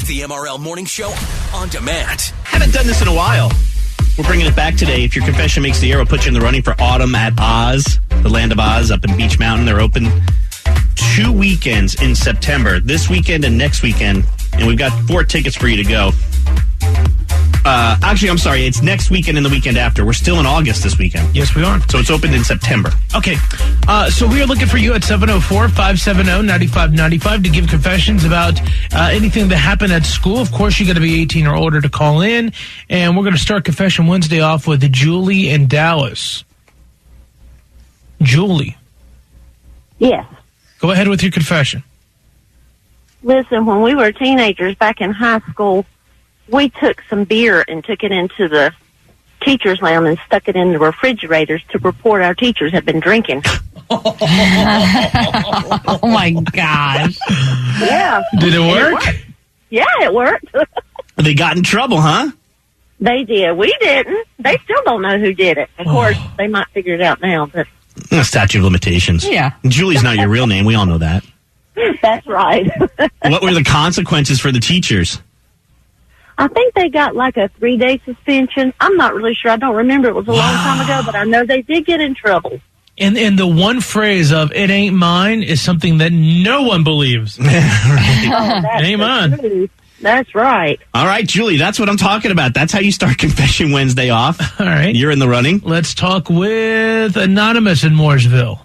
The MRL Morning Show on demand. Haven't done this in a while. We're bringing it back today. If your confession makes the air, we'll put you in the running for Autumn at Oz, the Land of Oz up in Beach Mountain. They're open 2 weekends in September, this weekend and next weekend. And we've got 4 tickets for you to go. Actually, I'm sorry. It's next weekend and the weekend after. We're still in August this weekend. Yes, we are. So it's opened in September. Okay. So we are looking for you at 704-570-9595 to give confessions about anything that happened at school. Of course, you got to be 18 or older to call in. And we're going to start Confession Wednesday off with Julie in Dallas. Julie. Yes. Go ahead with your confession. Listen, when we were teenagers back in high school, we took some beer and took it into the teacher's lounge and stuck it in the refrigerators to report our teachers had been drinking. Oh, my gosh. Yeah. Did it work? Yeah, it worked. They got in trouble, huh? They did. We didn't. They still don't know who did it. Of course, they might figure it out now, but... Statute of limitations. Yeah. Julie's not your real name. We all know that. That's right. What were the consequences for the teachers? I think they got like a 3-day suspension. I'm not really sure. I don't remember. It was a long time ago, but I know they did get in trouble. And the one phrase of "it ain't mine" is something that no one believes. It ain't mine. True. That's right. All right, Julie, that's what I'm talking about. That's how you start Confession Wednesday off. All right. You're in the running. Let's talk with Anonymous in Mooresville.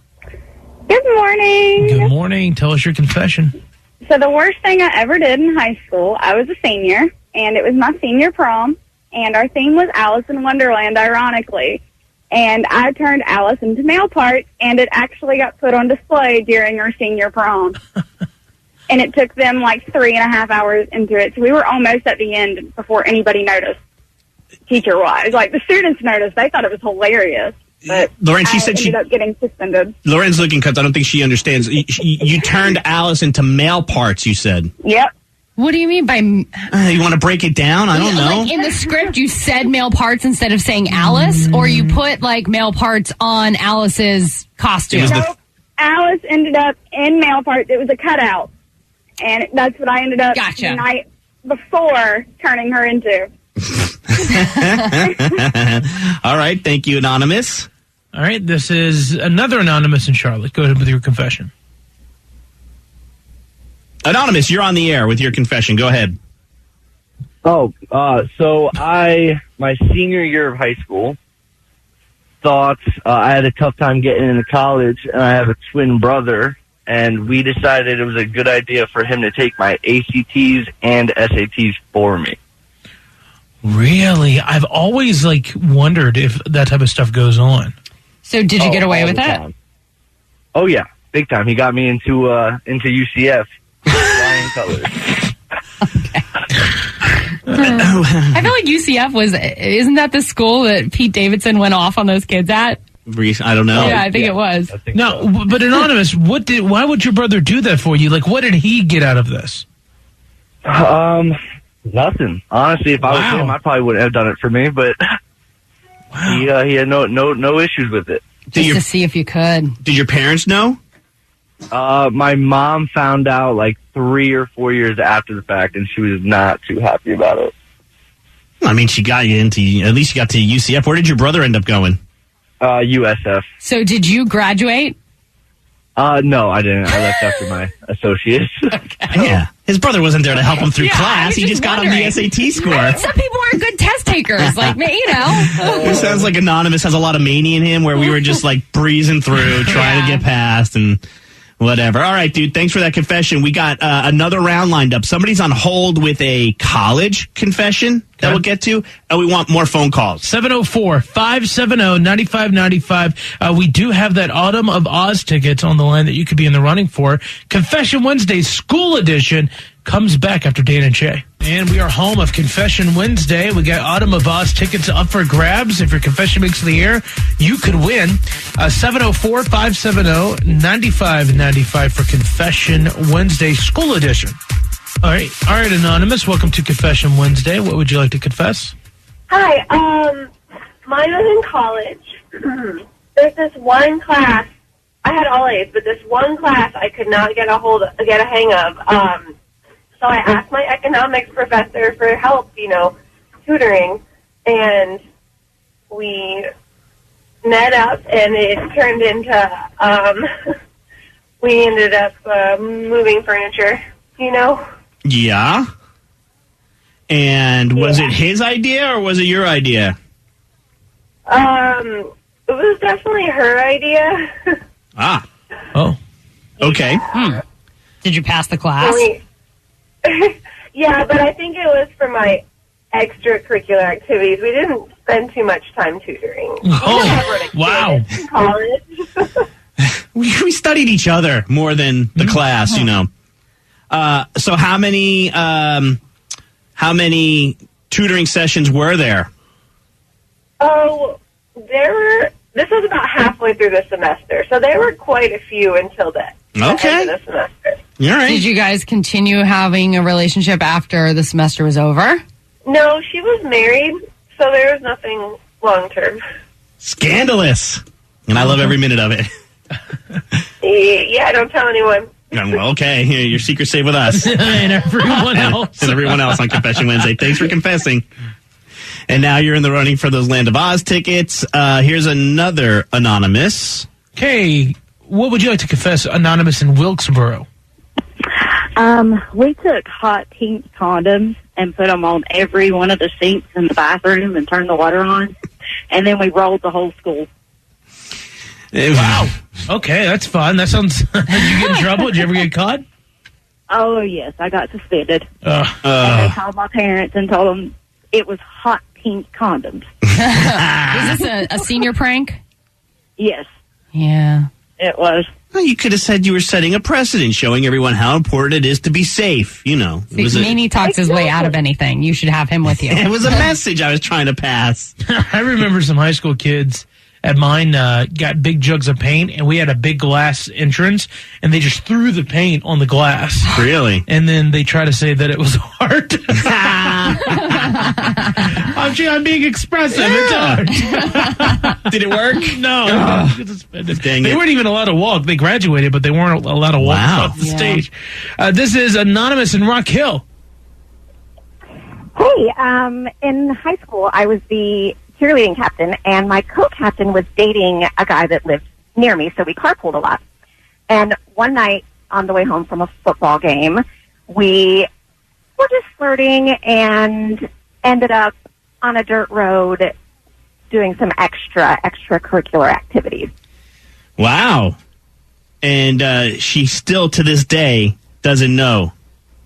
Good morning. Good morning. Tell us your confession. So the worst thing I ever did in high school, I was a senior, and it was my senior prom, and our theme was Alice in Wonderland, ironically. And I turned Alice into male parts, and it actually got put on display during our senior prom. And it took them like 3.5 hours into it, so we were almost at the end before anybody noticed, teacher-wise. Like, the students noticed. They thought it was hilarious. But Lauren, she said ended up getting suspended. Lauren's looking because I don't think she understands. You turned Alice into male parts, you said. Yep. What do you mean by... You want to break it down? I don't know. Like in the script, you said male parts instead of saying Alice, or you put like male parts on Alice's costume? Nope. Alice ended up in male parts. It was a cutout. And that's what I ended up the night before turning her into. All right. Thank you, Anonymous. All right. This is another Anonymous in Charlotte. Go ahead with your confession. Anonymous, you're on the air with your confession. Go ahead. So my senior year of high school, thought I had a tough time getting into college, and I have a twin brother, and we decided it was a good idea for him to take my ACTs and SATs for me. Really? I've always wondered if that type of stuff goes on. So did you get away with that? Oh yeah, big time. He got me into UCF. Flying colors. I feel like UCF isn't that the school that Pete Davidson went off on those kids at? I don't know. Yeah, I think it was. No, but Anonymous, why would your brother do that for you? Like, what did he get out of this? Nothing. Honestly, if I was him, I probably wouldn't have done it for me, but he had no issues with it. Just to see if you could. Did your parents know? My mom found out 3 or 4 years after the fact, and she was not too happy about it. I mean, she got you at least you got to UCF. Where did your brother end up going? USF. So did you graduate? No, I didn't. I left after my associates. Okay. Yeah. His brother wasn't there to help him through class. He just got him the SAT score. Some people aren't good test takers, like me, It sounds like Anonymous has a lot of mania in him, where we were just breezing through, trying to get past and whatever. All right, dude. Thanks for that confession. We got another round lined up. Somebody's on hold with a college confession that we'll get to, and we want more phone calls. 704-570-9595. We do have that Autumn of Oz tickets on the line that you could be in the running for. Confession Wednesday School Edition comes back after Dan and Shay. And we are home of Confession Wednesday. We got Autumn of Oz tickets up for grabs. If your confession makes the air, you could win. 704-570-9595 for Confession Wednesday School Edition. All right, Anonymous, welcome to Confession Wednesday. What would you like to confess? Hi, mine was in college. There's this one class, I had all A's, but this one class I could not get a hang of. So I asked my economics professor for help, tutoring, and we met up, and it turned into, we ended up moving furniture, Yeah? And was it his idea or was it your idea? It was definitely her idea. Ah. Oh. Okay. Did you pass the class? Yeah, but I think it was for my extracurricular activities. We didn't spend too much time tutoring. Oh, wow. In college. We studied each other more than the class, So how many tutoring sessions were there? Oh, this was about halfway through the semester, so there were quite a few until the end of the semester. All right. Did you guys continue having a relationship after the semester was over? No, she was married, so there was nothing long-term. Scandalous. And I love every minute of it. Yeah, don't tell anyone. Okay, your secret's safe with us. And everyone else. And everyone else on Confession Wednesday. Thanks for confessing. And now you're in the running for those Land of Oz tickets. Here's another anonymous. Okay, what would you like to confess, anonymous in Wilkesboro? We took hot pink condoms and put them on every one of the sinks in the bathroom and turned the water on, and then we rolled the whole school. Wow. Okay, that's fun. That sounds... Did you get in trouble? Did you ever get caught? Oh, yes, I got suspended. And I called my parents and told them it was hot pink condoms. Was this a senior prank? Yes. Yeah. It was. Well, you could have said you were setting a precedent, showing everyone how important it is to be safe, Maney talks his way out of anything. You should have him with you. It was a message I was trying to pass. I remember some high school kids at mine got big jugs of paint, and we had a big glass entrance, and they just threw the paint on the glass. Really? And then they try to say that it was art. I'm being expressive. Yeah. It's art. Did it work? No. They weren't even allowed to walk. They graduated, but they weren't allowed to walk off the stage. This is Anonymous in Rock Hill. Hey, in high school, I was the cheerleading captain, and my co-captain was dating a guy that lived near me, so we carpooled a lot. And one night on the way home from a football game, we were just flirting and ended up on a dirt road doing some extracurricular activities. Wow. And she still, to this day, doesn't know.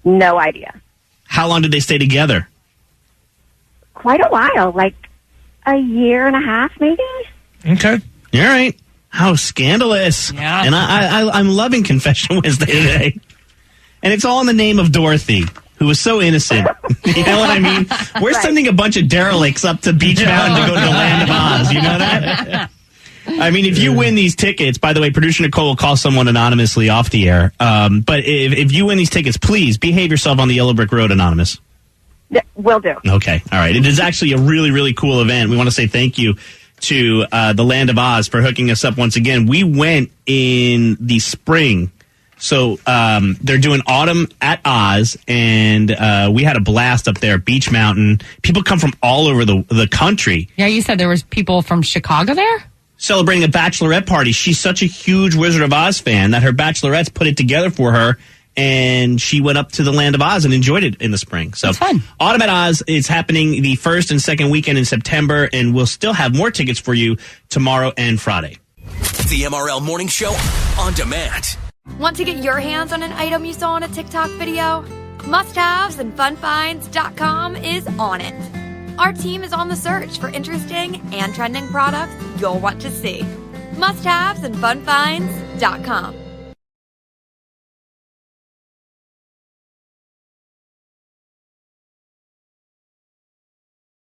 No idea. How long did they stay together? Quite a while, like a year and a half, maybe. Okay. All right. How scandalous. Yeah. And I'm loving Confession Wednesday today. And it's all in the name of Dorothy, who was so innocent. You know what I mean? We're sending a bunch of derelicts up to Beach Mountain to go to the Land of Oz. You know that? I mean, if you win these tickets, by the way, producer Nicole will call someone anonymously off the air. But if you win these tickets, please behave yourself on the Yellow Brick Road, Anonymous. Will do. Okay. All right. It is actually a really, really cool event. We want to say thank you to the Land of Oz for hooking us up once again. We went in the spring. So they're doing autumn at Oz, and we had a blast up there at Beach Mountain. People come from all over the country. Yeah, you said there was people from Chicago there? Celebrating a bachelorette party. She's such a huge Wizard of Oz fan that her bachelorettes put it together for her, and she went up to the Land of Oz and enjoyed it in the spring. So that's fun. Autumn at Oz is happening the first and second weekend in September, and we'll still have more tickets for you tomorrow and Friday. The MRL Morning Show on demand. Want to get your hands on an item you saw in a TikTok video? Must-haves and funfinds.com is on it. Our team is on the search for interesting and trending products you'll want to see. Must-haves and funfinds.com.